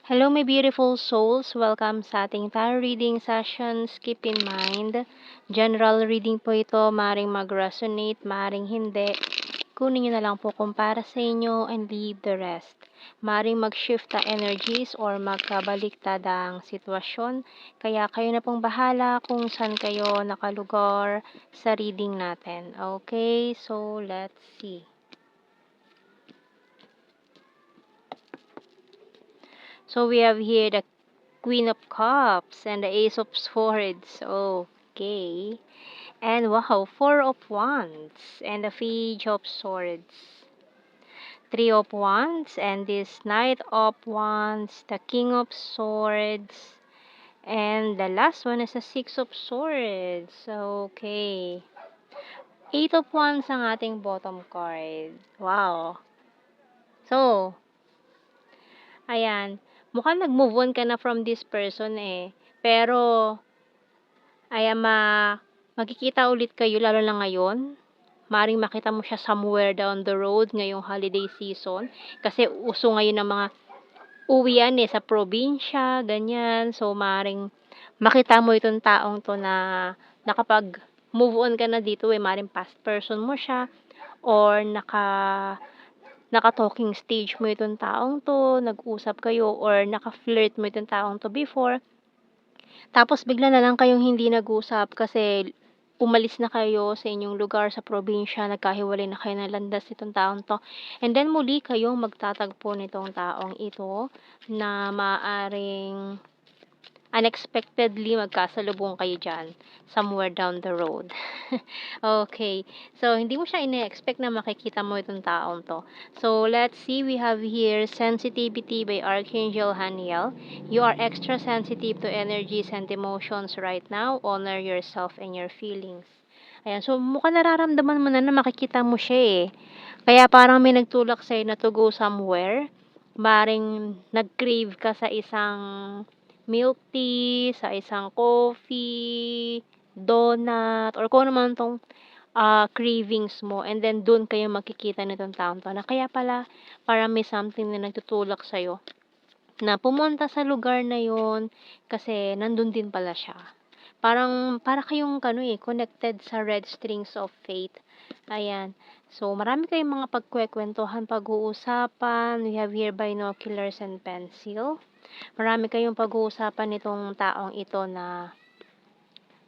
Hello, my beautiful souls. Welcome sa ating tarot reading sessions. Keep in mind, general reading po ito. Maring mag-resonate, maring hindi. Kunin nyo na lang po kung para sa inyo and leave the rest. Maring mag-shift na energies or magkabaliktad ang sitwasyon. Kaya kayo na pong bahala kung saan kayo nakalugar sa reading natin. Okay, so let's see. So we have here the Queen of Cups and the Ace of Swords. Okay. And wow, Four of Wands and the Page of Swords. Three of Wands and this Knight of Wands, the King of Swords, and the last one is the Six of Swords. Okay. Eight of Wands ang ating bottom card. Wow. So, ayan. Mukhang nag-move on ka na from this person eh. Pero, ayan, magkikita ulit kayo lalo na ngayon. Maring makita mo siya somewhere down the road ngayong holiday season. Kasi uso ngayon ng mga uwian eh sa probinsya, ganyan. So, maring makita mo itong taong to na nakapag move on ka na dito eh. Maring past person mo siya or naka-talking stage mo itong taong to, nag-usap kayo or naka-flirt mo itong taong to before. Tapos bigla na lang kayong hindi nag-usap kasi umalis na kayo sa inyong lugar sa probinsya, nagkahiwalay na kayo ng landas nitong taong to. And then muli kayong magtatagpo nitong taong ito na maaring unexpectedly magkasalubong kayo dyan somewhere down the road. Okay. So, hindi mo siya ine-expect na makikita mo itong taong to. So, let's see. We have here Sensitivity by Archangel Haniel. You are extra sensitive to energies and emotions right now. Honor yourself and your feelings. Ayan. So, mukhang nararamdaman mo na makikita mo siya eh. Kaya parang may nagtulak sa'yo na to go somewhere. Maring nag-crave ka sa isang milk tea, sa isang coffee, donut, or kung ano man tong cravings mo. And then, dun kayo makikita nitong taong to. Na kaya pala, parang may something na nagtutulak sa'yo na pumunta sa lugar na yon kasi nandun din pala siya. Para kayong connected sa red strings of fate. Ayan. So, marami kayong mga pagkwekwentuhan, pag-uusapan. We have here binoculars and pencil. Marami kayong pag-uusapan nitong taong ito na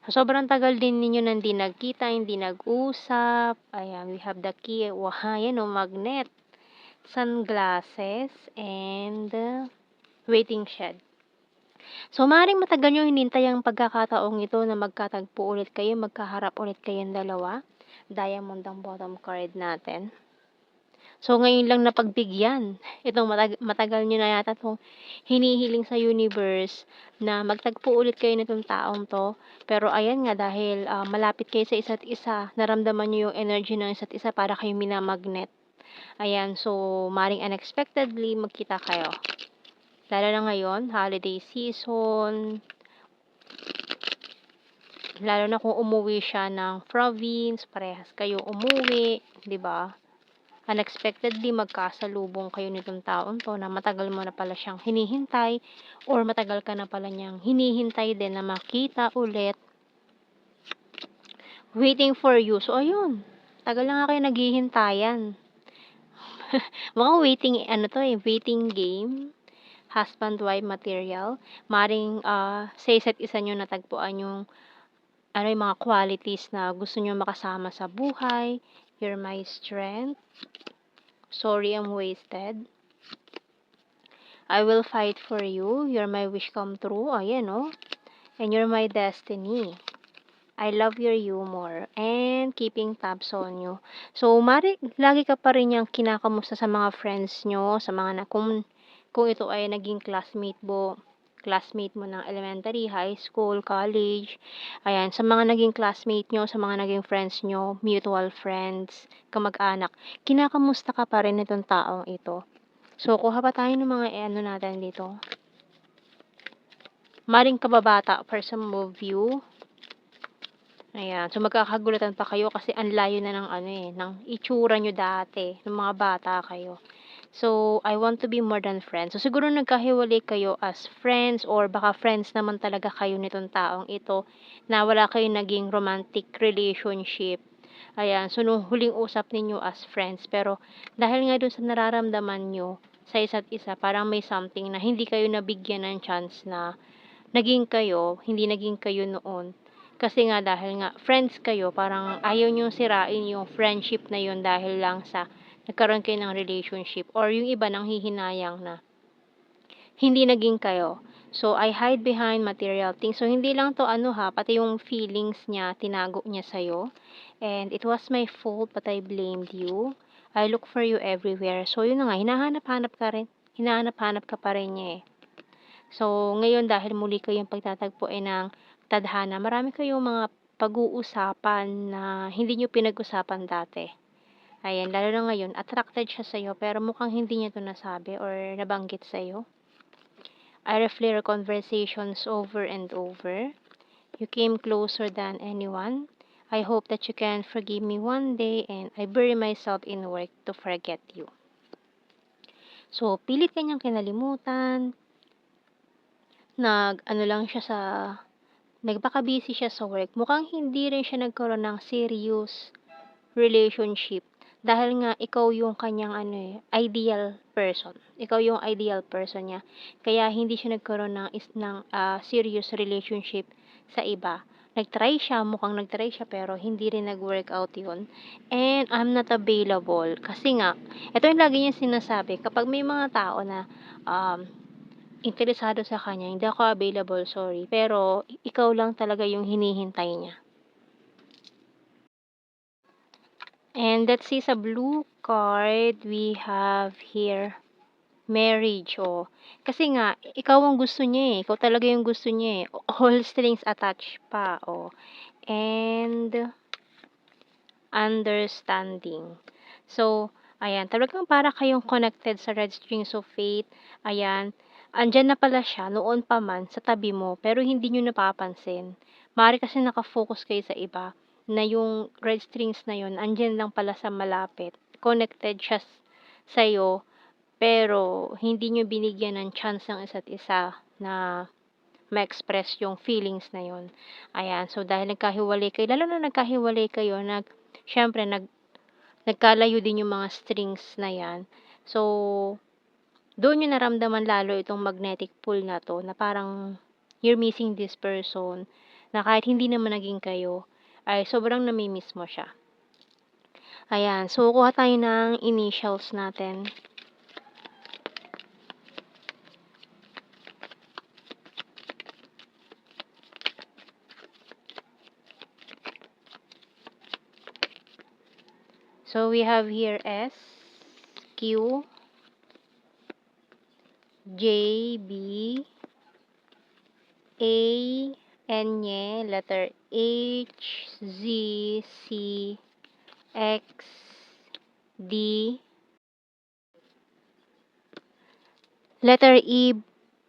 sobrang tagal din ninyo nang hindi nagkita, hindi nag-usap. Ayan, we have the key. Wow, yan o, magnet. Sunglasses and waiting shed. So, maaaring matagal nyo hinintay ang pagkakataong ito na magkatagpo ulit kayo, magkaharap ulit kayong dalawa. Diamond ang bottom card natin. So, ngayon lang napagbigyan. Itong matagal nyo na yata itong hinihiling sa universe na magtagpo ulit kayo nitong taong to. Pero ayan nga, dahil malapit kayo sa isa't isa, naramdaman nyo yung energy ng isa't isa para kayo minamagnet. Ayan, so, maring unexpectedly magkita kayo. Lalo na ngayon, holiday season. Lalo na kung umuwi siya ng province, parehas kayo umuwi, 'di ba? Unexpectedly magkasalubong kayo nitong taon to na matagal mo na pala siyang hinihintay or matagal ka na pala niyang hinihintay din na makita ulit. Waiting for you. So, ayun. Tagal na nga kayo naghihintayan. Mukhang waiting game. Husband-wife material. Maring sa isa't isa nyo natagpuan yung yung mga qualities na gusto nyo makasama sa buhay. You're my strength. Sorry, I'm wasted. I will fight for you. You're my wish come true. Ayan, oh. And you're my destiny. I love your humor and keeping tabs on you. So, lagi ka pa rin yung kinakamusta sa mga friends nyo, sa mga kung ito ay naging classmate mo ng elementary, high school, college. Ayan, sa mga naging classmate nyo, sa mga naging friends nyo, mutual friends, kamag-anak, kinakamusta ka pa rin itong taong ito. So, kuha pa tayo ng mga natin dito. Maring kababata for some of you. Ayan, so magkakagulatan pa kayo kasi ang layo na ng ng itsura nyo dati, ng mga bata kayo. So, I want to be more than friends. So, siguro nagkahiwalay kayo as friends or baka friends naman talaga kayo nitong taong ito na wala kayong naging romantic relationship. Ayan, so nung huling usap ninyo as friends pero dahil nga dun sa nararamdaman niyo sa isa't isa parang may something na hindi kayo nabigyan ng chance na naging kayo, hindi naging kayo noon. Kasi nga dahil nga friends kayo, parang ayaw niyong sirain yung friendship na yun dahil lang sa nagkaroon kayo ng relationship or yung iba nanghihinayang na hindi naging kayo. So, I hide behind material things. So, hindi lang to ano ha, pati yung feelings niya, tinago niya sa'yo. And it was my fault, but I blamed you. I look for you everywhere. So, yun na nga, hinahanap-hanap ka rin. Hinahanap-hanap ka pa rin niya eh. So, ngayon dahil muli kayong pagtatagpuan ng tadhana, marami kayong mga pag-uusapan na hindi niyo pinag-usapan dati. Ayan, lalo na ngayon, attracted siya sa'yo pero mukhang hindi niya to nasabi or nabanggit sa'yo. I replay our conversations over and over. You came closer than anyone. I hope that you can forgive me one day and I bury myself in work to forget you. So, pilit kanyang kinalimutan. Nag-ano lang siya sa Nagpaka-busy siya sa work. Mukhang hindi rin siya nagkaroon ng serious relationship dahil nga ikaw yung kanyang ano eh, ideal person. Ikaw yung ideal person niya. Kaya hindi siya nagkaroon ng serious relationship sa iba. Mukhang nag-try siya pero hindi rin nag-workout yun. And I'm not available. Kasi nga, ito yung lagi niya sinasabi, kapag may mga tao na um, interesado sa kanya, hindi ako available, sorry. Pero ikaw lang talaga yung hinihintay niya. And let's see sa blue card, we have here marriage. Oh. Kasi nga, ikaw ang gusto niya eh. Ikaw talaga yung gusto niya eh. All strings attached pa. Oh. And understanding. So, ayan, talagang para kayong connected sa red strings of fate. Ayan, andyan na pala siya noon pa man sa tabi mo, pero hindi nyo napapansin. Maaari kasi nakafocus kayo sa iba, na yung red strings na yun, andyan lang pala sa malapit. Connected siya sa'yo, pero hindi nyo binigyan ng chance ng isa't isa na ma-express yung feelings na yun. Ayan, so dahil nagkahiwalay kayo, lalo na nagkahiwalay kayo, syempre, nagkalayo din yung mga strings na yan. So, doon yung naramdaman lalo itong magnetic pull na to, na parang you're missing this person, na kahit hindi naman naging kayo, ay sobrang namimiss mo siya. Ayan, so kuha tayo ng initials natin. So, we have here S, Q, J, B, A, N, letter H, Z, C, X, D, letter E,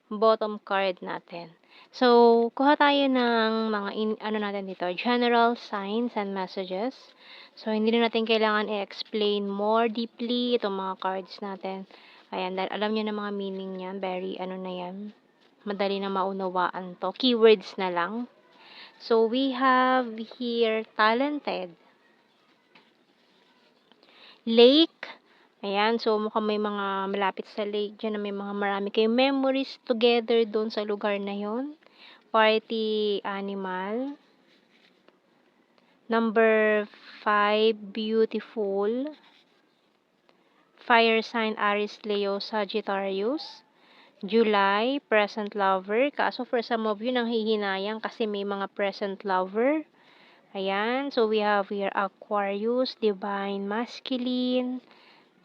bottom card natin. So, kuha tayo ng mga ano natin dito, general signs and messages. So, hindi na natin kailangan i-explain more deeply itong mga cards natin. Ayan, dahil alam niyo na mga meaning niyan, very ano na yan, madali na maunawaan to. Keywords na lang. So, we have here talented, lake. Ayan, so mukhang may mga malapit sa lake dyan na may mga marami kayong memories together doon sa lugar na yon. Party animal. Number 5, beautiful. Fire sign, Aries, Leo, Sagittarius. July, present lover. Kaso for some of you, nanghihinayang kasi may mga present lover. Ayan, so we have here Aquarius, divine masculine,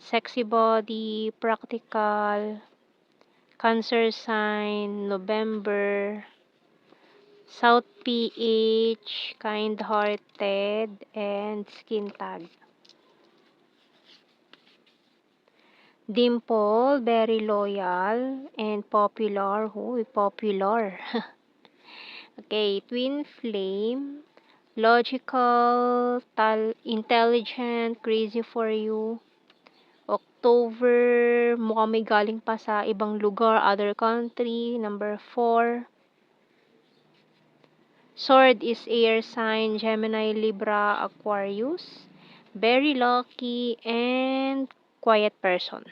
sexy body, practical, Cancer sign, November, South PH, kind-hearted, and skin tag. Dimple, very loyal, and popular. Popular. Okay, twin flame, logical, intelligent, crazy for you, October, mukhang may galing pa sa ibang lugar, other country. Number 4. Sword is air sign, Gemini, Libra, Aquarius. Very lucky and quiet person.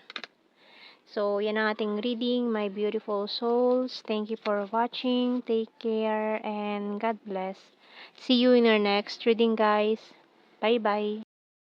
So, yan ang ating reading, my beautiful souls. Thank you for watching. Take care and God bless. See you in our next reading, guys. Bye-bye.